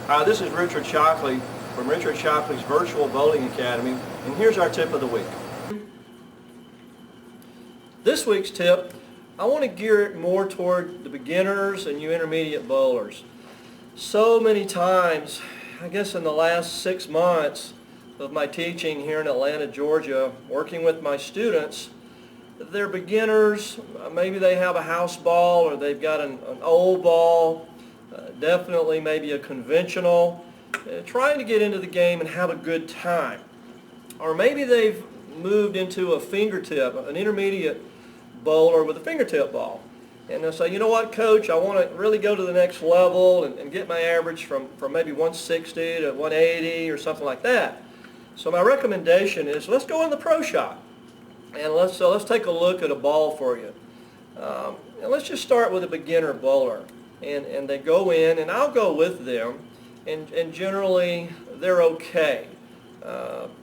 This is Richard Shockley from Richard Shockley's Virtual Bowling Academy, and here's our tip of the week. This week's tip, I want to gear it more toward the beginners and you intermediate bowlers. So many times, I guess in the last 6 months of my teaching here in Atlanta, Georgia, working with my students, they're beginners. Maybe they have a house ball or they've got an old ball, definitely maybe a conventional, trying to get into the game and have a good time. Or maybe they've moved into a fingertip, an intermediate bowler with a fingertip ball. And they'll say, you know what, coach, I want to really go to the next level and get my average from maybe 160 to 180 or something like that. So my recommendation is let's go in the pro shop and let's take a look at a ball for you. And let's just start with a beginner bowler. And they go in, and I'll go with them, and generally they're okay.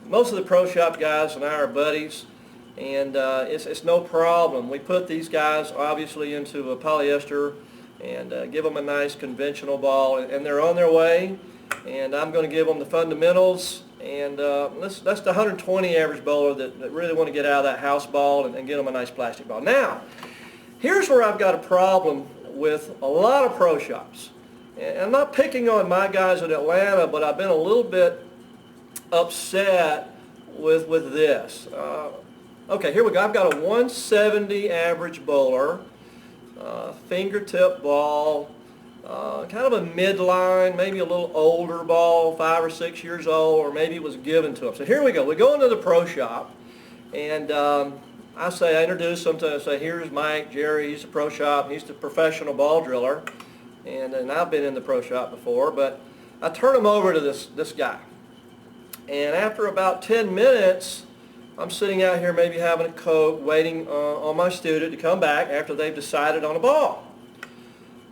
Most of the pro shop guys and I are buddies, and it's no problem. We put these guys obviously into a polyester and give them a nice conventional ball, and they're on their way. And I'm going to give them the fundamentals, and that's the 120 average bowler that really want to get out of that house ball and get them a nice plastic ball. Now, here's where I've got a problem with a lot of pro shops. And I'm not picking on my guys in Atlanta, but I've been a little bit upset with this. Okay, here we go. I've got a 170 average bowler, fingertip ball, kind of a midline, maybe a little older ball, 5 or 6 years old, or maybe it was given to them. So here we go. We go into the pro shop, and I introduce them to, I say, here's Mike, Jerry, he's the pro shop, he's the professional ball driller, and I've been in the pro shop before, but I turn them over to this guy. And after about 10 minutes, I'm sitting out here maybe having a Coke, waiting on my student to come back after they've decided on a ball.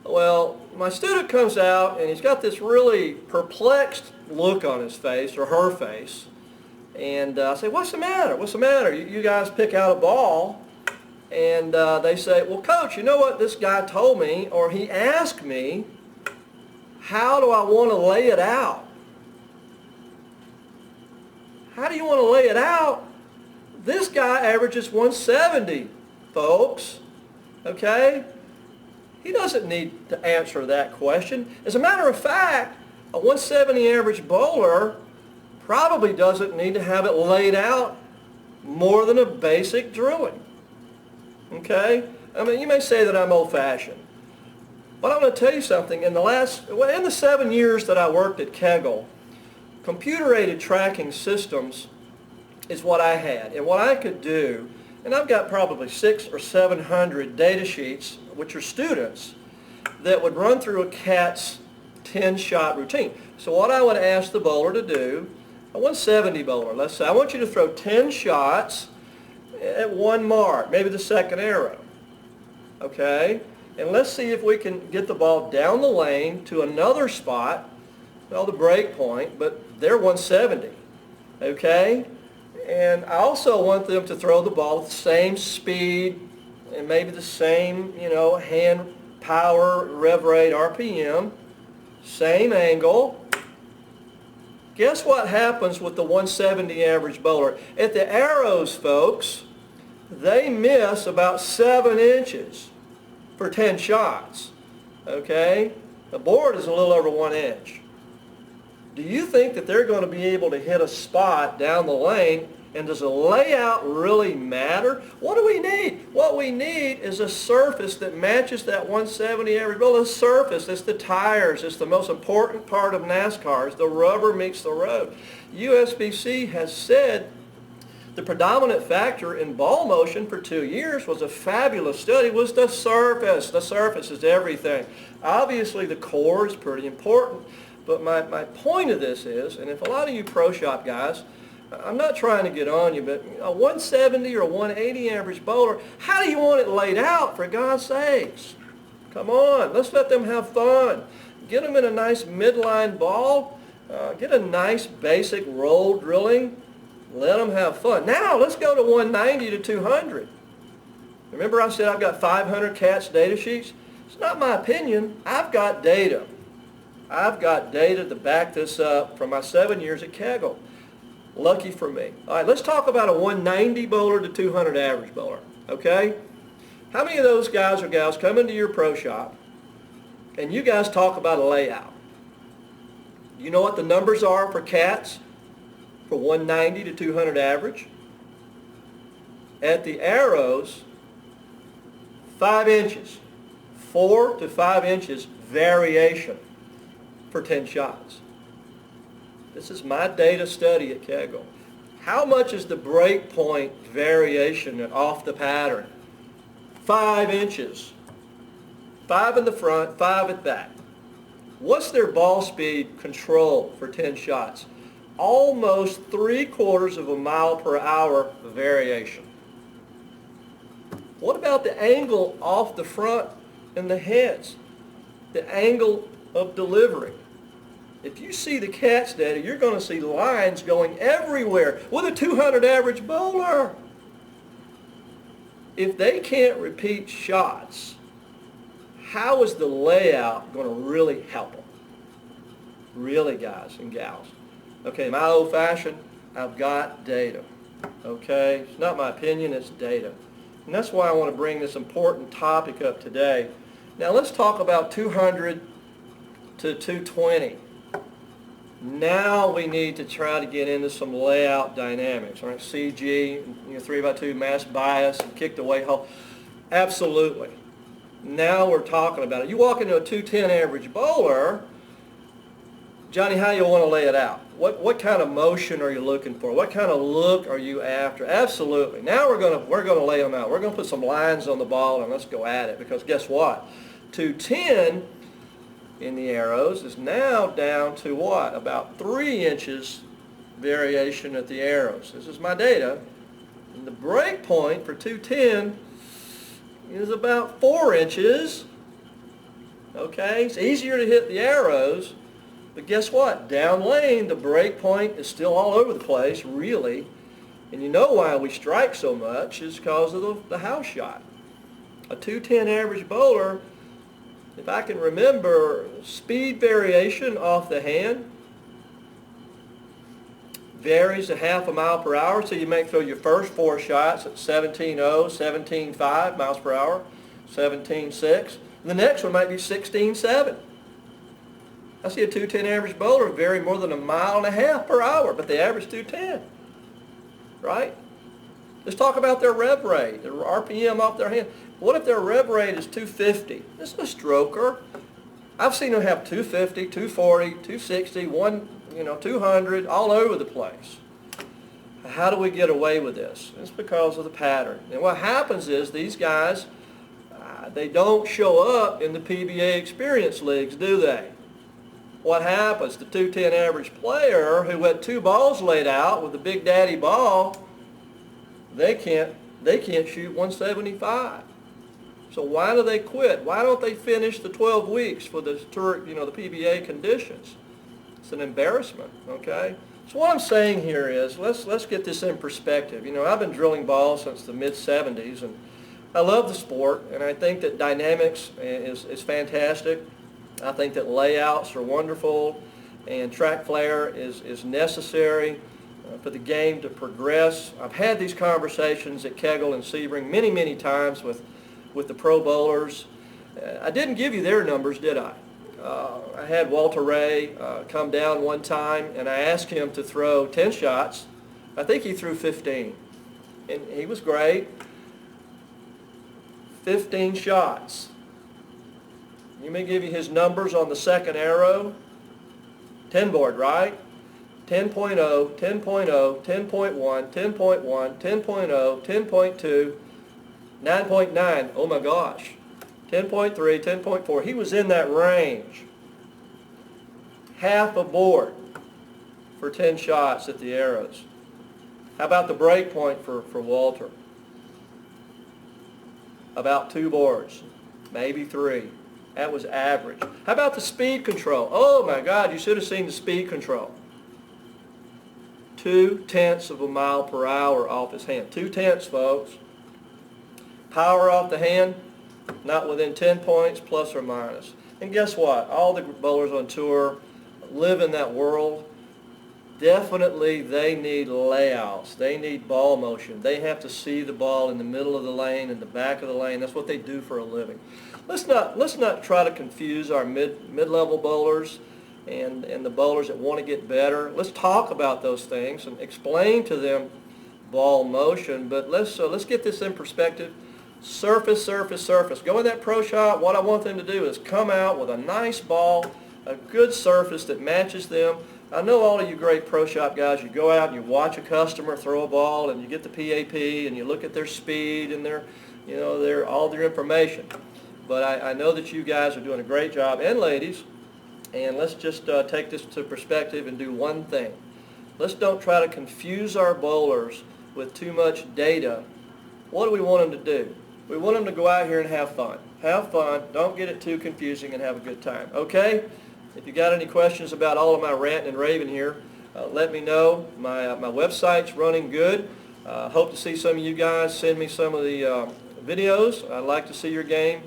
Well, my student comes out, and he's got this really perplexed look on his face, or her face. And I say, what's the matter? What's the matter? You guys pick out a ball. And they say, well, coach, you know what this guy told me, or he asked me, how do I want to lay it out? How do you want to lay it out? This guy averages 170, folks. Okay? He doesn't need to answer that question. As a matter of fact, a 170 average bowler probably doesn't need to have it laid out more than a basic drilling. Okay? I mean, you may say that I'm old-fashioned, but I'm going to tell you something. In the 7 years that I worked at Kegel, computer-aided tracking systems is what I had. And what I could do, and I've got probably 600 or 700 data sheets, which are students, that would run through a cat's 10-shot routine. So what I would ask the bowler to do, a 170 bowler, let's say, I want you to throw 10 shots at one mark, maybe the second arrow. Okay? And let's see if we can get the ball down the lane to another spot, well, the break point, but they're 170. Okay? And I also want them to throw the ball with the same speed and maybe the same, hand power, rev rate, RPM, same angle. Guess what happens with the 170 average bowler? At the arrows, folks, they miss about 7 inches for 10 shots. Okay? The board is a little over 1 inch. Do you think that they're going to be able to hit a spot down the lane? And does the layout really matter? What do we need? What we need is a surface that matches that 170 average. Well, the surface, it's the tires. It's the most important part of NASCAR. It's the rubber meets the road. USBC has said the predominant factor in ball motion for 2 years was a fabulous study, was the surface. The surface is everything. Obviously, the core is pretty important. But my point of this is, and if a lot of you pro shop guys, I'm not trying to get on you, but a 170 or 180 average bowler, how do you want it laid out, for God's sakes? Come on, let's let them have fun. Get them in a nice midline ball. Get a nice basic roll drilling. Let them have fun. Now, let's go to 190 to 200. Remember I said I've got 500 CATS data sheets? It's not my opinion. I've got data. I've got data to back this up from my 7 years at Kegel. Lucky for me. All right, let's talk about a 190 bowler to 200 average bowler, okay? How many of those guys or gals come into your pro shop and you guys talk about a layout? You know what the numbers are for cats for 190 to 200 average? At the arrows, 5 inches, 4 to 5 inches variation for 10 shots. This is my data study at Kegel. How much is the break point variation off the pattern? 5 inches. 5 in the front, 5 at back. What's their ball speed control for 10 shots? Almost 3/4 of a mile per hour variation. What about the angle off the front and the heads? The angle of delivery. If you see the Cats data, you're going to see lines going everywhere with a 200 average bowler. If they can't repeat shots, how is the layout going to really help them? Really, guys and gals. Okay, my old-fashioned, I've got data. Okay, it's not my opinion, it's data. And that's why I want to bring this important topic up today. Now let's talk about 200 to 220. Now we need to try to get into some layout dynamics. All right, CG, 3x2 mass bias, and kicked away hole. Absolutely. Now we're talking about it. You walk into a 210 average bowler, Johnny, how you want to lay it out? What kind of motion are you looking for? What kind of look are you after? Absolutely. Now we're gonna lay them out. We're gonna put some lines on the ball and let's go at it, because guess what? 210 in the arrows is now down to what? About 3 inches variation at the arrows. This is my data. And the break point for 210 is about 4 inches. Okay, it's easier to hit the arrows, but guess what? Down lane, the break point is still all over the place, really. And you know why we strike so much is because of the house shot. A 210 average bowler, if I can remember, speed variation off the hand varies a half a mile per hour, so you may throw your first 4 shots at 17.0, 17.5 miles per hour, 17.6. The next one might be 16.7. I see a 210 average bowler vary more than a mile and a half per hour, but they average 210, right? Let's talk about their rev rate, their RPM off their hand. What if their rev rate is 250? This is a stroker. I've seen them have 250, 240, 260, 200, all over the place. How do we get away with this? It's because of the pattern. And what happens is these guys, they don't show up in the PBA experience leagues, do they? What happens? The 210 average player who had 2 balls laid out with a big daddy ball, they can't shoot 175. So why do they quit? Why don't they finish the 12 weeks for the tour, the PBA conditions? It's an embarrassment, okay? So what I'm saying here is, let's get this in perspective. I've been drilling balls since the mid-70s, and I love the sport, and I think that dynamics is fantastic. I think that layouts are wonderful, and track flair is necessary for the game to progress. I've had these conversations at Kegel and Sebring many, many times with the pro bowlers. I didn't give you their numbers, did I? I had Walter Ray come down one time, and I asked him to throw 10 shots. I think he threw 15, and he was great. 15 shots. You may give you his numbers on the second arrow. 10 board, right? 10.0, 10.0, 10.1, 10.1, 10.0, 10.2, 9.9. Oh my gosh. 10.3, 10.4. He was in that range. Half a board for 10 shots at the arrows. How about the break point for Walter? About 2 boards, maybe 3. That was average. How about the speed control? Oh my God, you should have seen the speed control. 2/10 of a mile per hour off his hand. 2/10, folks. Power off the hand, not within 10 points, plus or minus. And guess what? All the bowlers on tour live in that world. Definitely they need layouts. They need ball motion. They have to see the ball in the middle of the lane, in the back of the lane. That's what they do for a living. Let's not try to confuse our mid-level bowlers and the bowlers that want to get better. Let's talk about those things and explain to them ball motion, but let's get this in perspective. Surface, surface, surface. Go in that pro shop. What I want them to do is come out with a nice ball, a good surface that matches them. I know all of you great pro shop guys, you go out and you watch a customer throw a ball and you get the PAP and you look at their speed and all their information. But I know that you guys are doing a great job, and ladies, and let's just take this to perspective and do one thing. Let's don't try to confuse our bowlers with too much data. What do we want them to do? We want them to go out here and have fun. Have fun. Don't get it too confusing and have a good time. Okay? If you got any questions about all of my ranting and raving here, let me know. My website's running good. Hope to see some of you guys. Send me some of the videos. I'd like to see your game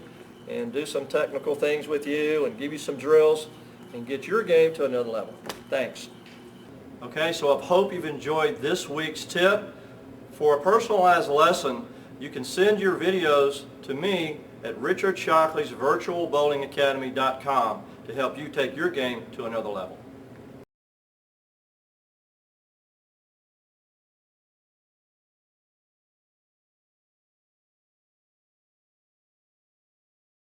and do some technical things with you and give you some drills and get your game to another level. Thanks. Okay, so I hope you've enjoyed this week's tip. For a personalized lesson, you can send your videos to me at richardshockley'svirtualbowlingacademy.com to help you take your game to another level.